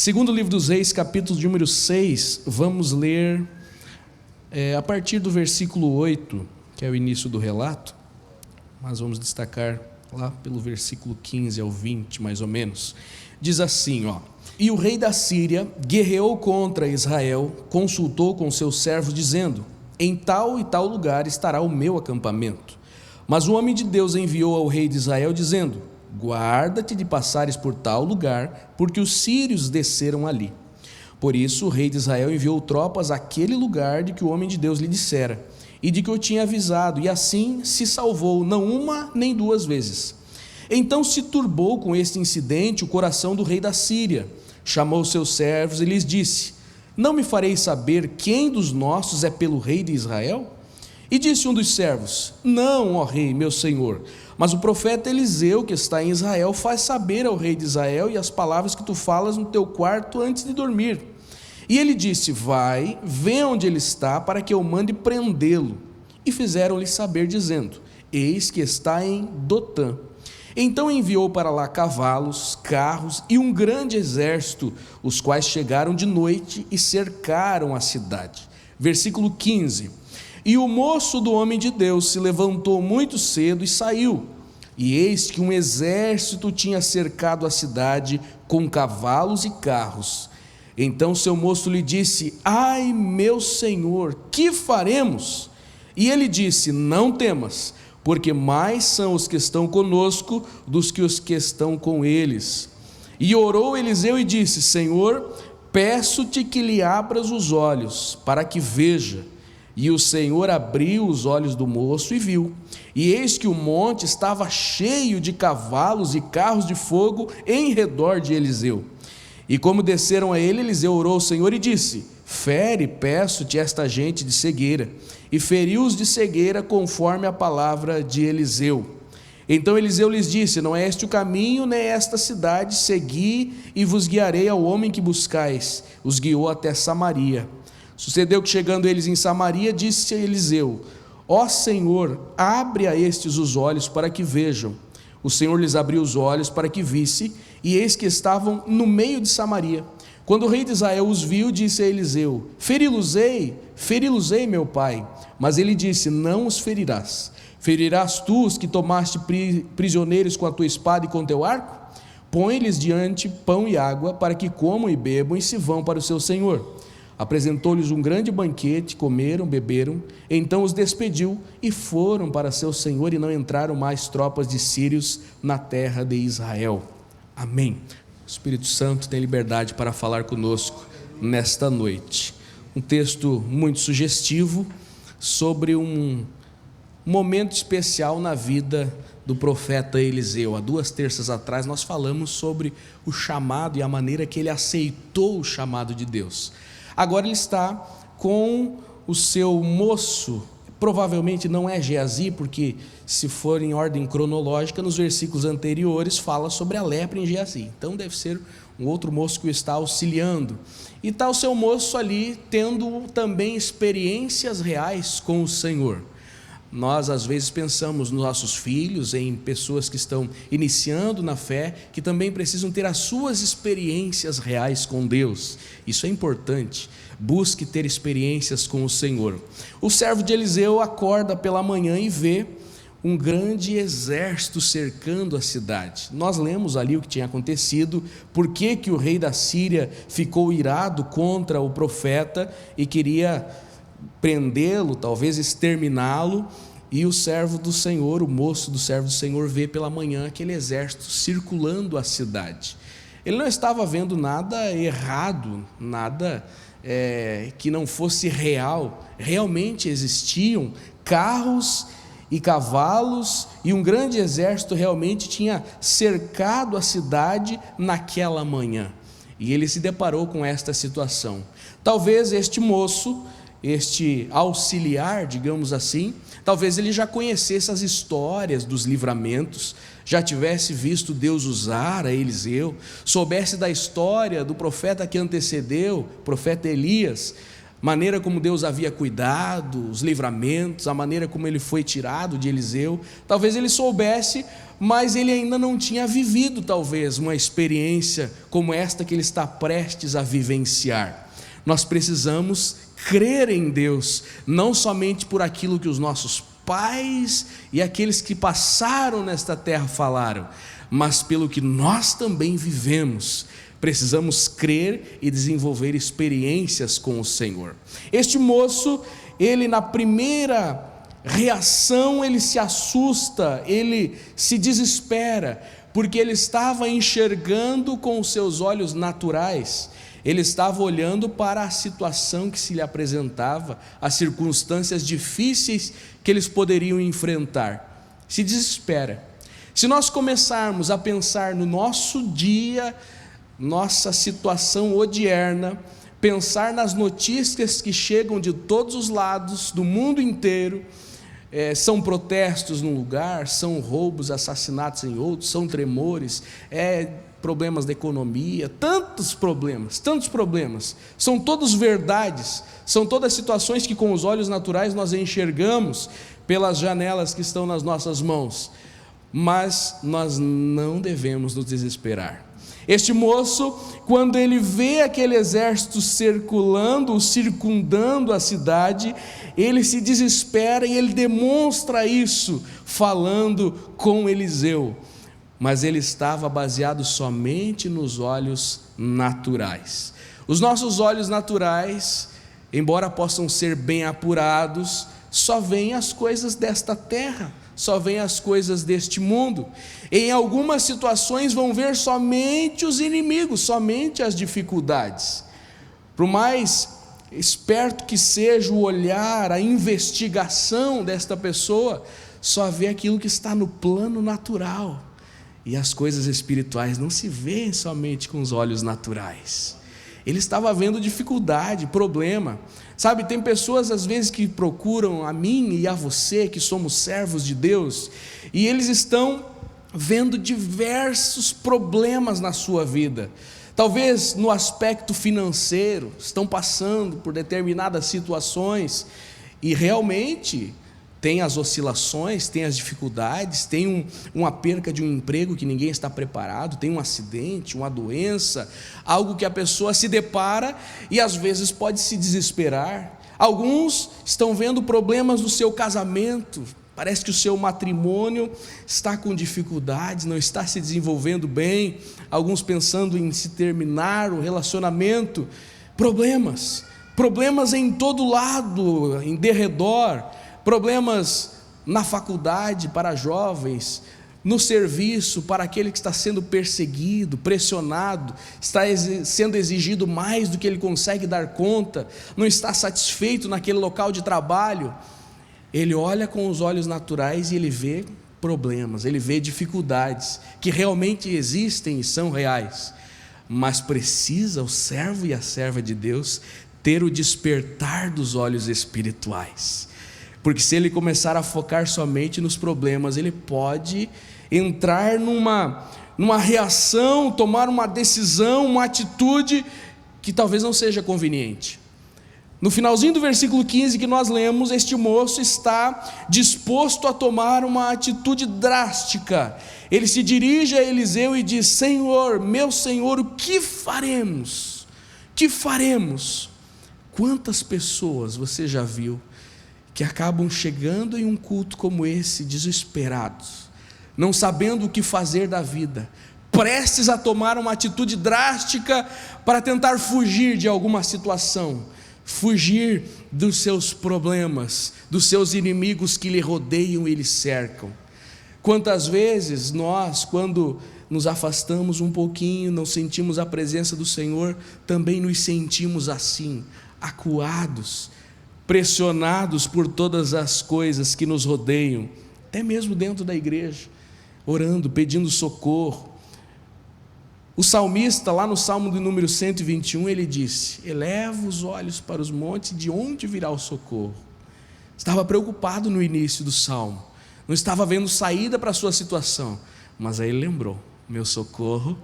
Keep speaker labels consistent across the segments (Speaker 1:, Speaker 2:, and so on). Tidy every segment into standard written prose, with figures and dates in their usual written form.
Speaker 1: Segundo livro dos Reis, capítulo de número 6, vamos ler a partir do versículo 8, que é o início do relato, mas vamos destacar lá pelo versículo 15 ao 20, mais ou menos. Diz assim, E o rei da Síria guerreou contra Israel, consultou com seus servos, dizendo: em tal e tal lugar estará o meu acampamento. Mas o homem de Deus enviou ao rei de Israel, dizendo: guarda-te de passares por tal lugar, porque os sírios desceram ali. Por isso o rei de Israel enviou tropas àquele lugar de que o homem de Deus lhe dissera, e de que o tinha avisado, e assim se salvou, não uma nem duas vezes. Então se turbou com este incidente o coração do rei da Síria. Chamou seus servos e lhes disse: não me fareis saber quem dos nossos é pelo rei de Israel? E disse um dos servos: não, ó rei, meu senhor, mas o profeta Eliseu, que está em Israel, faz saber ao rei de Israel e as palavras que tu falas no teu quarto antes de dormir. E ele disse: vai, vê onde ele está, para que eu mande prendê-lo. E fizeram-lhe saber, dizendo: eis que está em Dotã. Então enviou para lá cavalos, carros e um grande exército, os quais chegaram de noite e cercaram a cidade. Versículo 15. E o moço do homem de Deus se levantou muito cedo e saiu. E eis que um exército tinha cercado a cidade com cavalos e carros. Então seu moço lhe disse: ai, meu senhor, que faremos? E ele disse: não temas, porque mais são os que estão conosco dos que os que estão com eles. E orou Eliseu e disse: Senhor, peço-te que lhe abras os olhos, para que veja. E o Senhor abriu os olhos do moço e viu. E eis que o monte estava cheio de cavalos e carros de fogo em redor de Eliseu. E como desceram a ele, Eliseu orou ao Senhor e disse: fere, peço-te, esta gente de cegueira. E feriu-os de cegueira conforme a palavra de Eliseu. Então Eliseu lhes disse: não é este o caminho, nem esta cidade, segui e vos guiarei ao homem que buscais. Os guiou até Samaria. Sucedeu que, chegando eles em Samaria, disse a Eliseu: ó Senhor, abre a estes os olhos para que vejam. O Senhor lhes abriu os olhos para que visse, e eis que estavam no meio de Samaria. Quando o rei de Israel os viu, disse a Eliseu: feri-los-ei, meu pai. Mas ele disse: não os ferirás. Ferirás tu os que tomaste prisioneiros com a tua espada e com teu arco? Põe-lhes diante pão e água, para que comam e bebam e se vão para o seu senhor. Apresentou-lhes um grande banquete, comeram, beberam, então os despediu e foram para seu senhor, e não entraram mais tropas de sírios na terra de Israel. Amém. O Espírito Santo tem liberdade para falar conosco nesta noite. Um texto muito sugestivo sobre um momento especial na vida do profeta Eliseu. Há 2 terças atrás nós falamos sobre o chamado e a maneira que ele aceitou o chamado de Deus. Agora ele está com o seu moço, provavelmente não é Geazi, porque se for em ordem cronológica, nos versículos anteriores fala sobre a lepra em Geazi, então deve ser um outro moço que o está auxiliando, e está o seu moço ali tendo também experiências reais com o Senhor. Nós às vezes pensamos nos nossos filhos, em pessoas que estão iniciando na fé, que também precisam ter as suas experiências reais com Deus. Isso é importante. Busque ter experiências com o Senhor. O servo de Eliseu acorda pela manhã e vê um grande exército cercando a cidade. Nós lemos ali o que tinha acontecido, por que o rei da Síria ficou irado contra o profeta e queria prendê-lo, talvez exterminá-lo. E o servo do Senhor, o moço do servo do Senhor, vê pela manhã aquele exército circulando a cidade. Ele não estava vendo nada errado, nada que não fosse real. Realmente existiam carros e cavalos, e um grande exército realmente tinha cercado a cidade naquela manhã. E ele se deparou com esta situação. Talvez este moço, este auxiliar, digamos assim, talvez ele já conhecesse as histórias dos livramentos, já tivesse visto Deus usar a Eliseu, soubesse da história do profeta que antecedeu, profeta Elias, maneira como Deus havia cuidado, os livramentos, a maneira como ele foi tirado de Eliseu. Talvez ele soubesse, mas ele ainda não tinha vivido talvez uma experiência como esta que ele está prestes a vivenciar. Nós precisamos crer em Deus, não somente por aquilo que os nossos pais e aqueles que passaram nesta terra falaram, mas pelo que nós também vivemos. Precisamos crer e desenvolver experiências com o Senhor. Este moço, ele na primeira reação, ele se assusta, ele se desespera, porque ele estava enxergando com os seus olhos naturais, ele estava olhando para a situação que se lhe apresentava, as circunstâncias difíceis que eles poderiam enfrentar. Se desespera. Se nós começarmos a pensar no nosso dia, nossa situação odierna, pensar nas notícias que chegam de todos os lados, do mundo inteiro, são protestos num lugar, são roubos, assassinatos em outros, são tremores, problemas da economia, tantos problemas, são todos verdades, são todas situações que com os olhos naturais nós enxergamos pelas janelas que estão nas nossas mãos, mas nós não devemos nos desesperar. Este moço, quando ele vê aquele exército circundando a cidade, ele se desespera e ele demonstra isso falando com Eliseu, mas ele estava baseado somente nos olhos naturais. Os nossos olhos naturais, embora possam ser bem apurados, só veem as coisas desta terra, só veem as coisas deste mundo. Em algumas situações vão ver somente os inimigos, somente as dificuldades. Por mais esperto que seja o olhar, a investigação desta pessoa, só vê aquilo que está no plano natural. E as coisas espirituais não se veem somente com os olhos naturais. Ele estava vendo dificuldade, problema. Sabe, tem pessoas às vezes que procuram a mim e a você, que somos servos de Deus, e eles estão vendo diversos problemas na sua vida. Talvez no aspecto financeiro, estão passando por determinadas situações e realmente tem as oscilações, tem as dificuldades, tem uma perca de um emprego que ninguém está preparado, tem um acidente, uma doença, algo que a pessoa se depara e às vezes pode se desesperar. Alguns estão vendo problemas no seu casamento, parece que o seu matrimônio está com dificuldades, não está se desenvolvendo bem, alguns pensando em se terminar o relacionamento, problemas em todo lado, em derredor, problemas na faculdade para jovens, no serviço para aquele que está sendo perseguido, pressionado, está sendo exigido mais do que ele consegue dar conta, não está satisfeito naquele local de trabalho. Ele olha com os olhos naturais e ele vê problemas, ele vê dificuldades que realmente existem e são reais, mas precisa o servo e a serva de Deus ter o despertar dos olhos espirituais. Porque se ele começar a focar somente nos problemas, ele pode entrar numa reação, tomar uma decisão, uma atitude que talvez não seja conveniente. No finalzinho do versículo 15 que nós lemos, este moço está disposto a tomar uma atitude drástica. Ele se dirige a Eliseu e diz: Senhor, meu Senhor, o que faremos? Que faremos? Quantas pessoas você já viu que acabam chegando em um culto como esse, desesperados, não sabendo o que fazer da vida, prestes a tomar uma atitude drástica para tentar fugir de alguma situação, fugir dos seus problemas, dos seus inimigos que lhe rodeiam e lhe cercam. Quantas vezes nós, quando nos afastamos um pouquinho, não sentimos a presença do Senhor, também nos sentimos assim, acuados, pressionados por todas as coisas que nos rodeiam, até mesmo dentro da igreja, orando, pedindo socorro. O salmista, lá no Salmo de número 121, ele disse: eleva os olhos para os montes, de onde virá o socorro? Estava preocupado no início do Salmo, não estava vendo saída para a sua situação, mas aí ele lembrou: meu socorro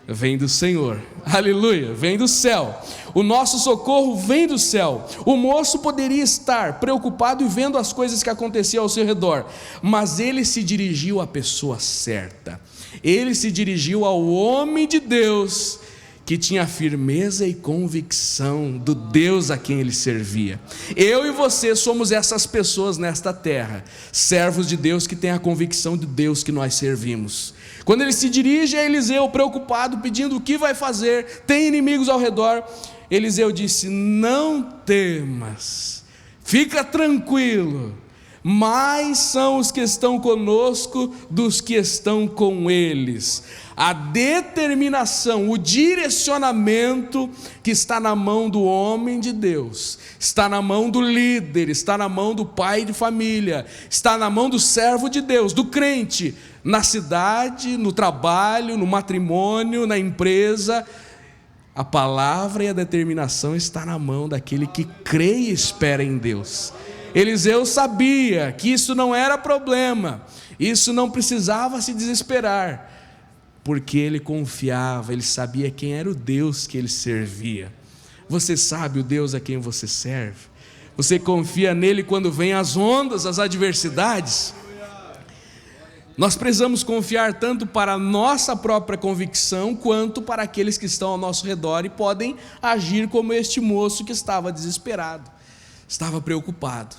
Speaker 1: vem do Senhor, aleluia, vem do céu. O nosso socorro vem do céu. O moço poderia estar preocupado e vendo as coisas que aconteciam ao seu redor, mas ele se dirigiu à pessoa certa. Ele se dirigiu ao homem de Deus, que tinha firmeza e convicção do Deus a quem ele servia. Eu e você somos essas pessoas nesta terra, servos de Deus que têm a convicção de Deus que nós servimos. Quando ele se dirige a Eliseu, preocupado, pedindo o que vai fazer, tem inimigos ao redor, Eliseu disse: não temas, fica tranquilo, mais são os que estão conosco dos que estão com eles. A determinação, o direcionamento que está na mão do homem de Deus, está na mão do líder, está na mão do pai de família, está na mão do servo de Deus, do crente, na cidade, no trabalho, no matrimônio, na empresa. A palavra e a determinação está na mão daquele que crê e espera em Deus. Eliseu sabia que isso não era problema, isso não precisava se desesperar, porque ele confiava, ele sabia quem era o Deus que ele servia. Você sabe o Deus a quem você serve? Você confia nele quando vêm as ondas, as adversidades? Nós precisamos confiar tanto para a nossa própria convicção, quanto para aqueles que estão ao nosso redor e podem agir como este moço que estava desesperado, estava preocupado,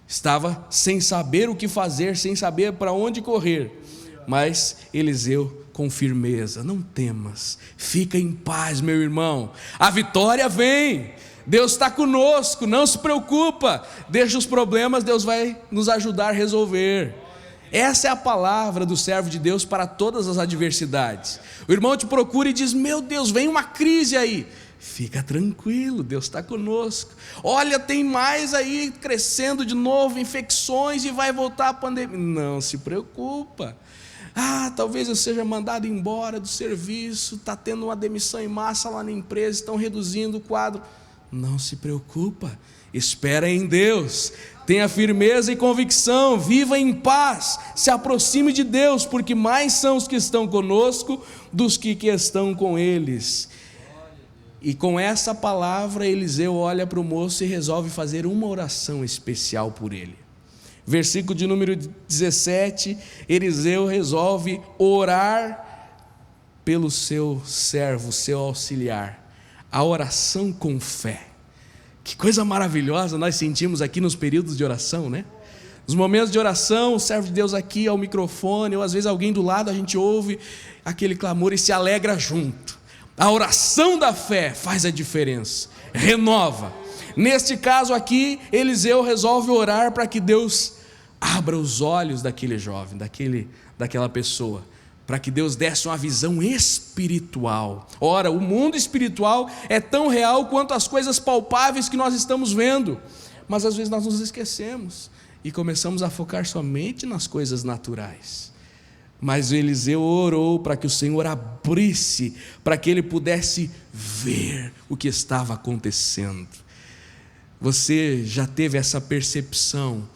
Speaker 1: estava sem saber o que fazer, sem saber para onde correr. Mas Eliseu, com firmeza: não temas, fica em paz, meu irmão, a vitória vem, Deus está conosco, não se preocupa, deixa os problemas, Deus vai nos ajudar a resolver. Essa é a palavra do servo de Deus para todas as adversidades. O irmão te procura e diz: meu Deus, vem uma crise aí. Fica tranquilo, Deus está conosco. Olha, tem mais aí crescendo de novo, infecções, e vai voltar a pandemia. Não se preocupa. Talvez eu seja mandado embora do serviço, está tendo uma demissão em massa lá na empresa, estão reduzindo o quadro. Não se preocupa, espera em Deus, tenha firmeza e convicção, viva em paz, se aproxime de Deus, porque mais são os que estão conosco dos que estão com eles. E com essa palavra, Eliseu olha para o moço e resolve fazer uma oração especial por ele. Versículo de número 17, Eliseu resolve orar pelo seu servo, seu auxiliar. A oração com fé. Que coisa maravilhosa nós sentimos aqui nos períodos de oração, né? Nos momentos de oração, o servo de Deus aqui ao microfone, ou às vezes alguém do lado, a gente ouve aquele clamor e se alegra junto. A oração da fé faz a diferença, renova. Neste caso aqui, Eliseu resolve orar para que Deus abra os olhos daquele jovem, daquela pessoa, para que Deus desse uma visão espiritual. Ora, o mundo espiritual é tão real quanto as coisas palpáveis que nós estamos vendo, mas às vezes nós nos esquecemos e começamos a focar somente nas coisas naturais. Mas Eliseu orou para que o Senhor abrisse, para que ele pudesse ver o que estava acontecendo. Você já teve essa percepção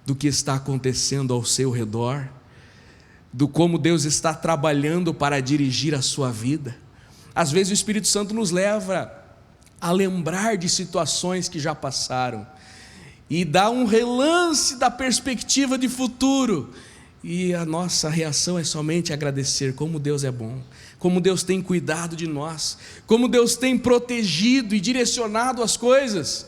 Speaker 1: do que está acontecendo ao seu redor? Do como Deus está trabalhando para dirigir a sua vida? Às vezes o Espírito Santo nos leva a lembrar de situações que já passaram e dá um relance da perspectiva de futuro, e a nossa reação é somente agradecer como Deus é bom, como Deus tem cuidado de nós, como Deus tem protegido e direcionado as coisas.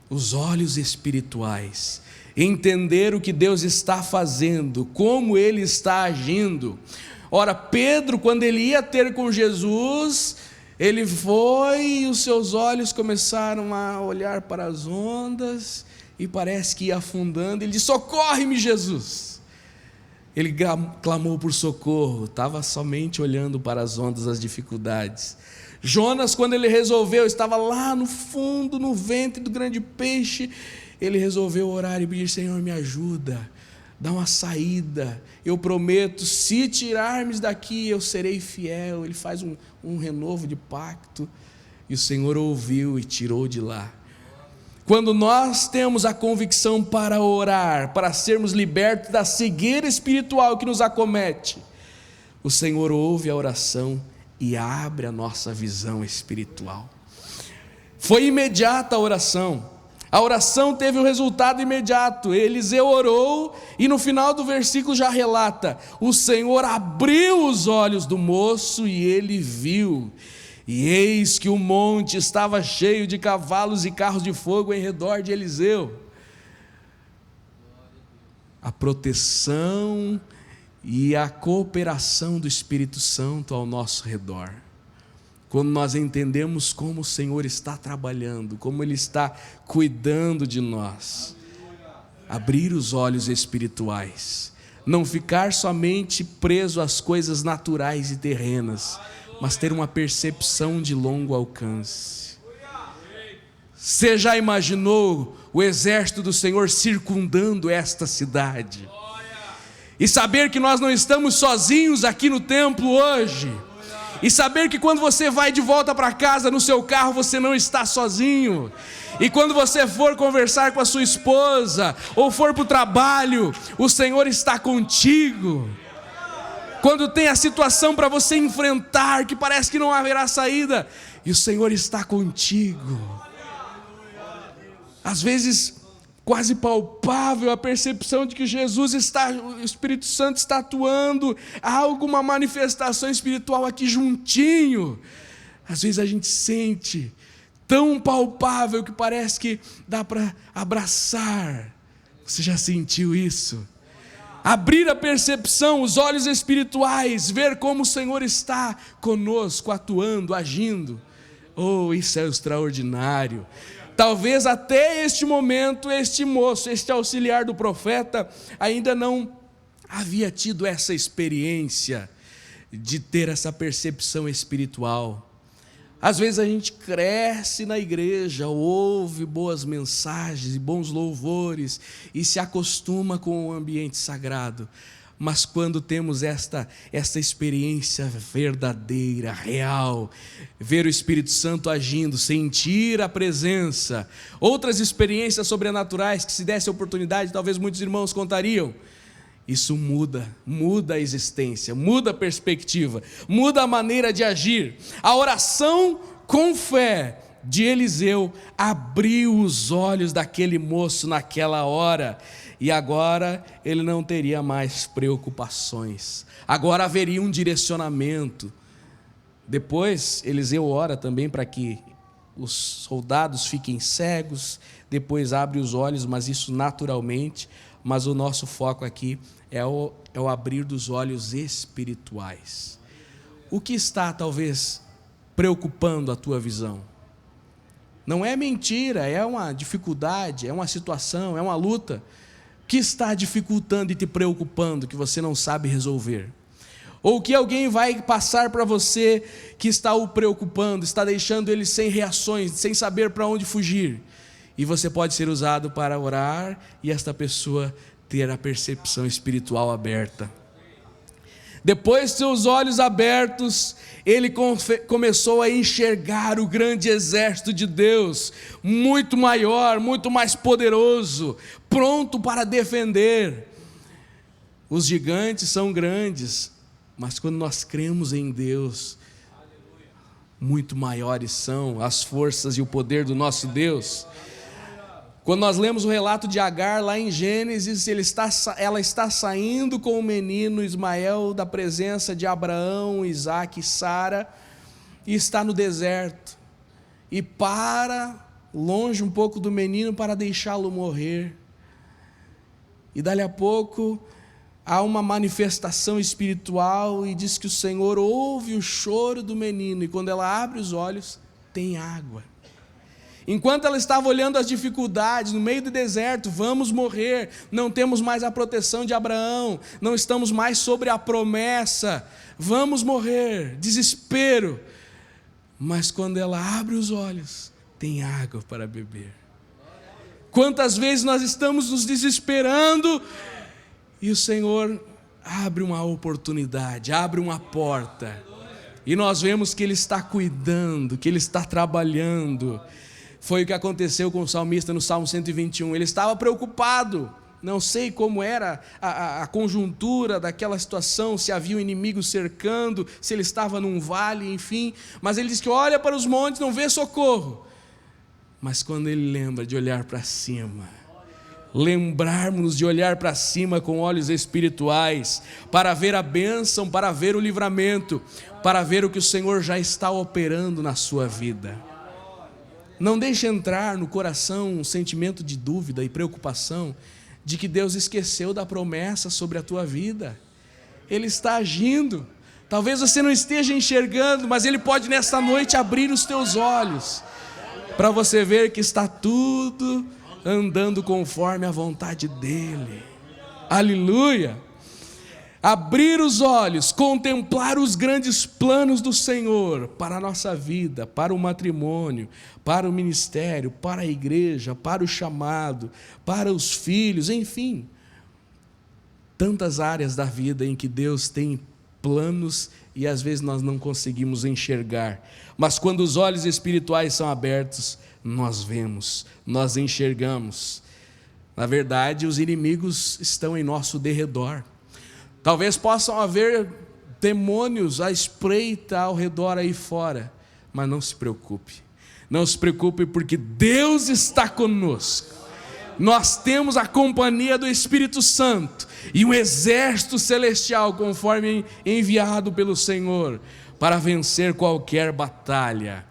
Speaker 1: Os olhos espirituais, entender o que Deus está fazendo, como Ele está agindo. Ora, Pedro, quando ele ia ter com Jesus, ele foi e os seus olhos começaram a olhar para as ondas e parece que ia afundando. Ele disse: socorre-me, Jesus. Ele clamou por socorro, estava somente olhando para as ondas, as dificuldades. Jonas, quando ele resolveu, estava lá no fundo, no ventre do grande peixe, ele resolveu orar e pedir: Senhor, me ajuda, dá uma saída, eu prometo, se tirar-me daqui, eu serei fiel. Ele faz um renovo de pacto, e o Senhor ouviu e tirou de lá. Quando nós temos a convicção para orar, para sermos libertos da cegueira espiritual que nos acomete, o Senhor ouve a oração e abre a nossa visão espiritual. Foi imediata a oração. A oração teve o resultado imediato. Eliseu orou e no final do versículo já relata: o Senhor abriu os olhos do moço e ele viu. E eis que o monte estava cheio de cavalos e carros de fogo em redor de Eliseu. A proteção e a cooperação do Espírito Santo ao nosso redor. Quando nós entendemos como o Senhor está trabalhando, como Ele está cuidando de nós, abrir os olhos espirituais, não ficar somente preso às coisas naturais e terrenas, mas ter uma percepção de longo alcance. Você já imaginou o exército do Senhor circundando esta cidade? E saber que nós não estamos sozinhos aqui no templo hoje. E saber que quando você vai de volta para casa no seu carro, você não está sozinho. E quando você for conversar com a sua esposa, ou for para o trabalho, o Senhor está contigo. Quando tem a situação para você enfrentar, que parece que não haverá saída, e o Senhor está contigo. Às vezes, quase palpável a percepção de que o Espírito Santo está atuando, há alguma manifestação espiritual aqui juntinho. Às vezes a gente sente tão palpável que parece que dá para abraçar. Você já sentiu isso? Abrir a percepção, os olhos espirituais, ver como o Senhor está conosco, atuando, agindo. Oh, isso é extraordinário. Talvez até este momento, este moço, este auxiliar do profeta, ainda não havia tido essa experiência de ter essa percepção espiritual. Às vezes a gente cresce na igreja, ouve boas mensagens e bons louvores e se acostuma com o ambiente sagrado. Mas quando temos esta experiência verdadeira, real, ver o Espírito Santo agindo, sentir a presença, outras experiências sobrenaturais que, se desse a oportunidade, talvez muitos irmãos contariam, isso muda a existência, muda a perspectiva, muda a maneira de agir. A oração com fé de Eliseu abriu os olhos daquele moço naquela hora, e agora ele não teria mais preocupações, agora haveria um direcionamento. Depois Eliseu ora também para que os soldados fiquem cegos, depois abre os olhos, mas isso naturalmente. Mas o nosso foco aqui é o abrir dos olhos espirituais. O que está talvez preocupando a tua visão? Não é mentira, é uma dificuldade, é uma situação, é uma luta. O que está dificultando e te preocupando que você não sabe resolver? Ou que alguém vai passar para você que está o preocupando, está deixando ele sem reações, sem saber para onde fugir. E você pode ser usado para orar e esta pessoa ter a percepção espiritual aberta. Depois de seus olhos abertos, ele começou a enxergar o grande exército de Deus, muito maior, muito mais poderoso, pronto para defender. Os gigantes são grandes, mas quando nós cremos em Deus, muito maiores são as forças e o poder do nosso Deus. Quando nós lemos o relato de Agar lá em Gênesis, ela está saindo com o menino Ismael da presença de Abraão, Isaque e Sara, e está no deserto, e para longe um pouco do menino para deixá-lo morrer, e dali a pouco há uma manifestação espiritual e diz que o Senhor ouve o choro do menino, e quando ela abre os olhos, tem água. Enquanto ela estava olhando as dificuldades, no meio do deserto, vamos morrer, não temos mais a proteção de Abraão, não estamos mais sobre a promessa, vamos morrer, desespero. Mas quando ela abre os olhos, tem água para beber. Quantas vezes nós estamos nos desesperando e o Senhor abre uma oportunidade, abre uma porta, e nós vemos que Ele está cuidando, que Ele está trabalhando. Foi o que aconteceu com o salmista no Salmo 121, ele estava preocupado, não sei como era a conjuntura daquela situação, se havia um inimigo cercando, se ele estava num vale, enfim, mas ele diz que olha para os montes, não vê socorro, mas quando ele lembra de olhar para cima, lembrarmos de olhar para cima com olhos espirituais, para ver a bênção, para ver o livramento, para ver o que o Senhor já está operando na sua vida. Não deixe entrar no coração um sentimento de dúvida e preocupação de que Deus esqueceu da promessa sobre a tua vida. Ele está agindo. Talvez você não esteja enxergando, mas Ele pode nesta noite abrir os teus olhos para você ver que está tudo andando conforme a vontade dEle. Aleluia! Abrir os olhos, contemplar os grandes planos do Senhor para a nossa vida, para o matrimônio, para o ministério, para a igreja, para o chamado, para os filhos, enfim. Tantas áreas da vida em que Deus tem planos e às vezes nós não conseguimos enxergar. Mas quando os olhos espirituais são abertos, nós vemos, nós enxergamos. Na verdade, os inimigos estão em nosso derredor. Talvez possam haver demônios à espreita ao redor aí fora, mas não se preocupe. Não se preocupe, porque Deus está conosco. Nós temos a companhia do Espírito Santo e um exército celestial conforme enviado pelo Senhor para vencer qualquer batalha.